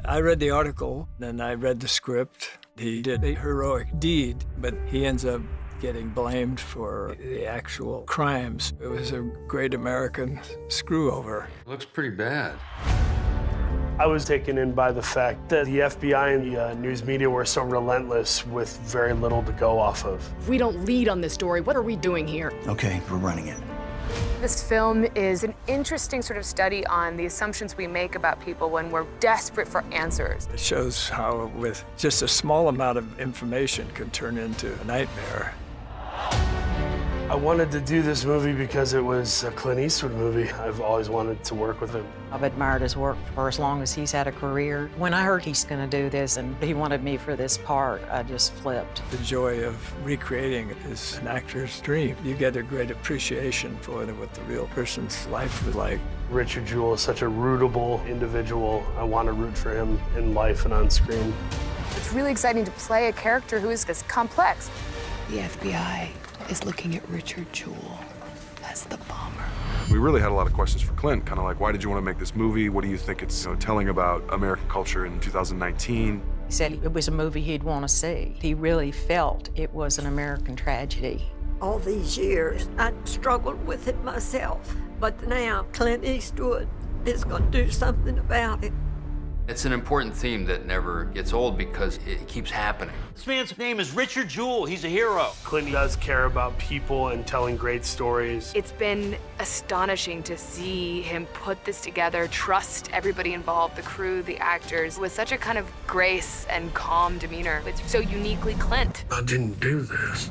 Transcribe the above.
I read the article, then I read the script. He did a heroic deed, but he ends up getting blamed for the actual crimes. It was a great American screw-over. Looks pretty bad. I was taken in by the fact that the FBI and the news media were so relentless with very little to go off of. If we don't lead on this story, what are we doing here? Okay, we're running it. This film is an interesting sort of study on the assumptions we make about people when we're desperate for answers. It shows how, with just a small amount of information, can turn into a nightmare. I wanted to do this movie because it was a Clint Eastwood movie. I've always wanted to work with him. I've admired his work for as long as he's had a career. When I heard he's going to do this and he wanted me for this part, I just flipped. The joy of recreating is an actor's dream. You get a great appreciation for what the real person's life was like. Richard Jewell is such a rootable individual. I want to root for him in life and on screen. It's really exciting to play a character who is this complex. The FBI is looking at Richard Jewell as the bomber. We really had a lot of questions for Clint, kind of like, why did you want to make this movie? What do you think it's telling about American culture in 2019? He said it was a movie he'd want to see. He really felt it was an American tragedy. All these years, I struggled with it myself, but now Clint Eastwood is going to do something about it. It's an important theme that never gets old because it keeps happening. This man's name is Richard Jewell. He's a hero. Clint does care about people and telling great stories. It's been astonishing to see him put this together, trust everybody involved, the crew, the actors, with such a kind of grace and calm demeanor. It's so uniquely Clint. I didn't do this.